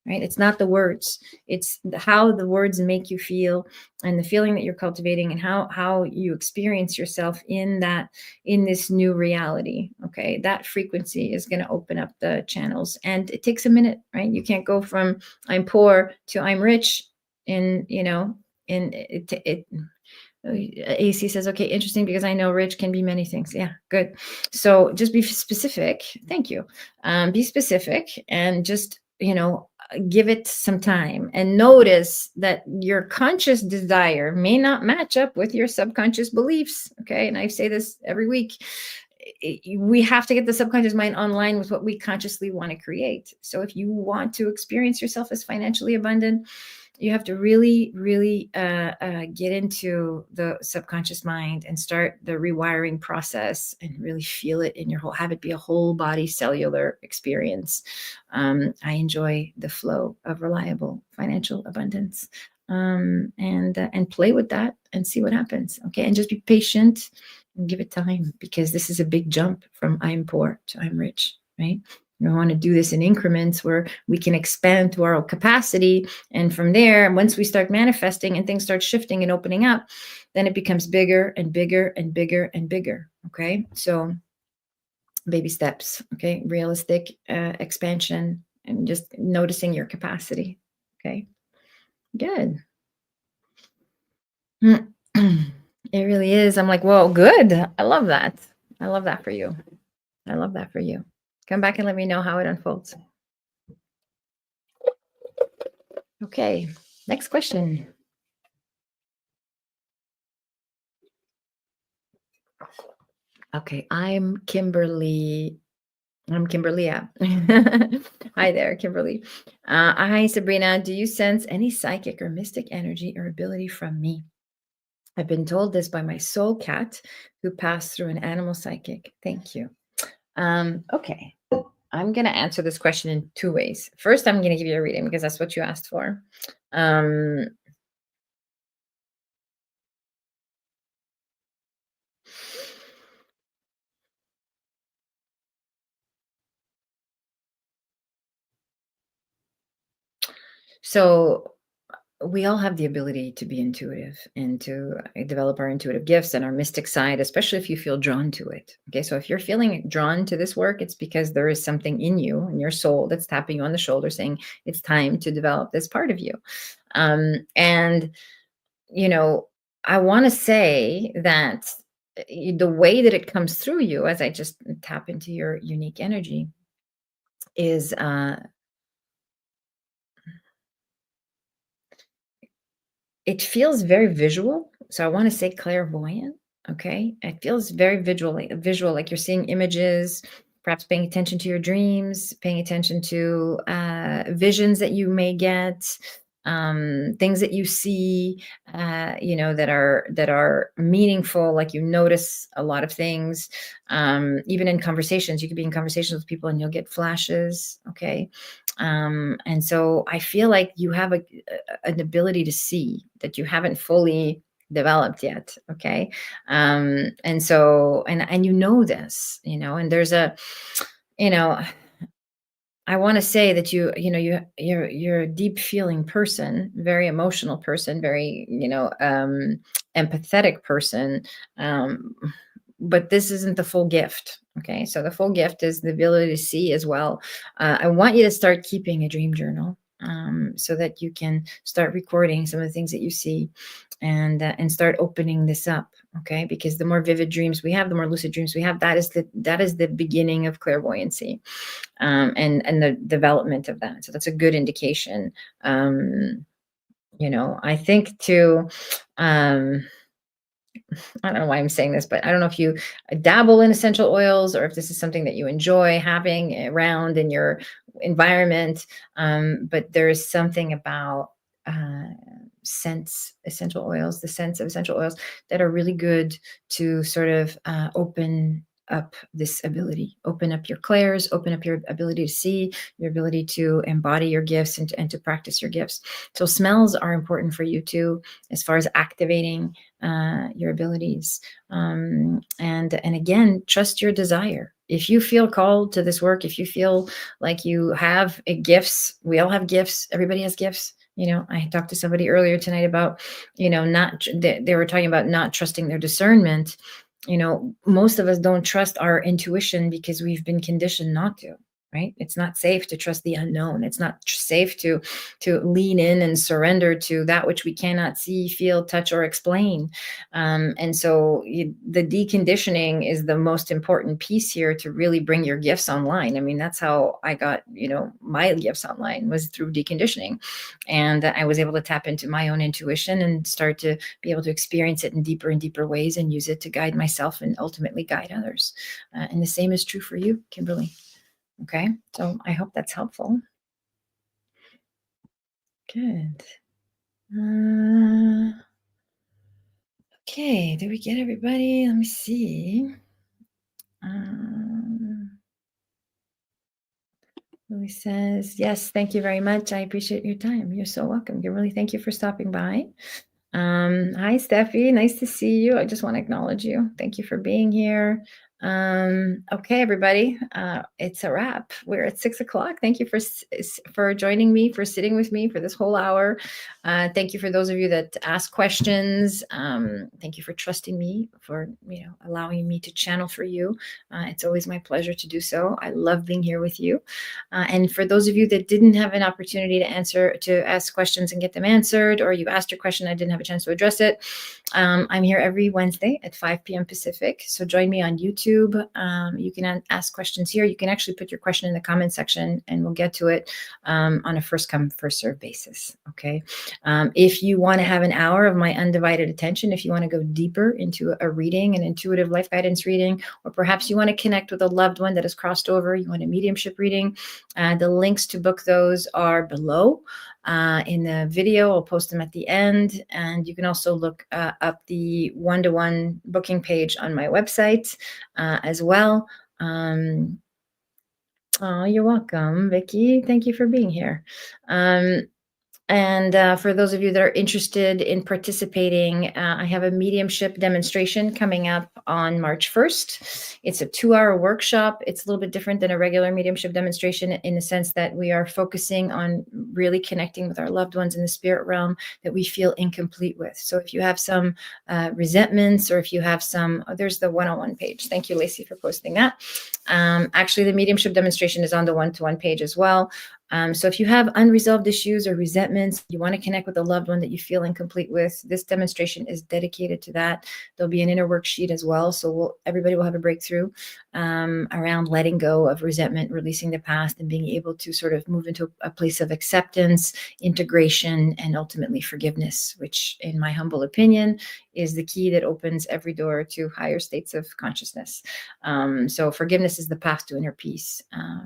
Speaker 1: right? It's not the words. It's how the words make you feel, and the feeling that you're cultivating, and how you experience yourself in this new reality. Okay, that frequency is going to open up the channels, and it takes a minute, right? You can't go from I'm poor to I'm rich in in it. AC says, okay, interesting, because I know rich can be many things. Yeah, good. So just be specific. Thank you. Be specific, and just, give it some time, and notice that your conscious desire may not match up with your subconscious beliefs. Okay. And I say this every week. We have to get the subconscious mind online with what we consciously want to create. So if you want to experience yourself as financially abundant, you have to really, really get into the subconscious mind and start the rewiring process, and really feel it in your whole, have it be a whole body cellular experience. I enjoy the flow of reliable financial abundance, and play with that and see what happens. Okay, and just be patient and give it time, because this is a big jump from I'm poor to I'm rich, right? We want to do this in increments where we can expand to our capacity. And from there, once we start manifesting and things start shifting and opening up, then it becomes bigger and bigger and bigger and bigger. Okay. So baby steps. Okay. Realistic expansion, and just noticing your capacity. Okay. Good. It really is. I'm like, whoa, good. I love that. I love that for you. I love that for you. Come back and let me know how it unfolds. Okay. Next question. Okay, I'm Kimberly. I'm Kimberly. Yeah. Hi there, Kimberly. Hi, Sabrina. Do you sense any psychic or mystic energy or ability from me? I've been told this by my soul cat, who passed through an animal psychic. Thank you. Okay. I'm going to answer this question in two ways. First, I'm going to give you a reading because that's what you asked for. Um, so we all have the ability to be intuitive and to develop our intuitive gifts and our mystic side, especially if you feel drawn to it. Okay, so if you're feeling drawn to this work, it's because there is something in you, in your soul, that's tapping you on the shoulder saying it's time to develop this part of you. And, you know, I want to say that the way that it comes through you, as I just tap into your unique energy, is it feels very visual, so I wanna say clairvoyant, okay? It feels very visual, like you're seeing images, perhaps paying attention to your dreams, paying attention to, visions that you may get, things that you see, that are meaningful, like you notice a lot of things. Even in conversations, you could be in conversations with people and you'll get flashes, okay? And so I feel like you have an ability to see that you haven't fully developed yet. Okay. And so, and this, and there's you know, I want to say that you're a deep feeling person, very emotional person, very, empathetic person. Um, but this isn't the full gift. Okay. So the full gift is the ability to see as well. I want you to start keeping a dream journal, so that you can start recording some of the things that you see, and start opening this up. Okay. Because the more vivid dreams we have, the more lucid dreams we have, that is the beginning of clairvoyancy, and the development of that. So that's a good indication. I think too, I don't know why I'm saying this, but I don't know if you dabble in essential oils, or if this is something that you enjoy having around in your environment. But there is something about the scents of essential oils that are really good to sort of open up this ability. Open up your clairs, open up your ability to see, your ability to embody your gifts and to practice your gifts. So smells are important for you too, as far as activating your abilities. And again, trust your desire. If you feel called to this work, if you feel like you have gifts, we all have gifts. Everybody has gifts. I talked to somebody earlier tonight about, not, they were talking about not trusting their discernment. Most of us don't trust our intuition because we've been conditioned not to. Right? It's not safe to trust the unknown. It's not safe to lean in and surrender to that which we cannot see, feel, touch, or explain. And so the deconditioning is the most important piece here to really bring your gifts online. I mean, that's how I got, my gifts online, was through deconditioning. And I was able to tap into my own intuition and start to be able to experience it in deeper and deeper ways and use it to guide myself and ultimately guide others. And the same is true for you, Kimberly. Okay, so I hope that's helpful. Good. Okay, did we get everybody? Let me see. Lily says, yes, thank you very much. I appreciate your time. You're so welcome. Really, thank you for stopping by. Hi, Steffi. Nice to see you. I just want to acknowledge you. Thank you for being here. Okay, everybody, it's a wrap. We're at 6:00. Thank you for joining me, for sitting with me for this whole hour. Thank you for those of you that asked questions. Thank you for trusting me, for allowing me to channel for you. It's always my pleasure to do so. I love being here with you. And for those of you that didn't have an opportunity to ask questions and get them answered, or you asked your question, I didn't have a chance to address it, I'm here every Wednesday at 5 p.m. Pacific. So join me on YouTube. You can ask questions here. You can actually put your question in the comment section and we'll get to it on a first come, first serve basis. Okay. If you want to have an hour of my undivided attention, if you want to go deeper into a reading, an intuitive life guidance reading, or perhaps you want to connect with a loved one that has crossed over, you want a mediumship reading, the links to book those are below in the video. I'll post them at the end. And you can also look up the one-to-one booking page on my website as well. Oh, you're welcome, Vicky. Thank you for being here. And for those of you that are interested in participating, I have a mediumship demonstration coming up on March 1st. It's a 2-hour workshop. It's a little bit different than a regular mediumship demonstration in the sense that we are focusing on really connecting with our loved ones in the spirit realm that we feel incomplete with. So if you have some resentments, or if you have there's the one-on-one page. Thank you, Lacey, for posting that. Actually, the mediumship demonstration is on the one-to-one page as well. So if you have unresolved issues or resentments, you want to connect with a loved one that you feel incomplete with, this demonstration is dedicated to that. There'll be an inner worksheet as well. So everybody will have a breakthrough around letting go of resentment, releasing the past, and being able to sort of move into a place of acceptance, integration, and ultimately forgiveness, which in my humble opinion is the key that opens every door to higher states of consciousness. So forgiveness is the path to inner peace.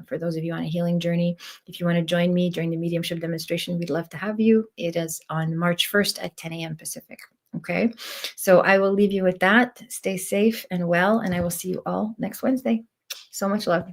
Speaker 1: For those of you on a healing journey, if you want to join me during the mediumship demonstration, we'd love to have you. It is on March 1st at 10 a.m. Pacific. Okay, so I will leave you with that. Stay safe and well, and I will see you all next Wednesday. So much love.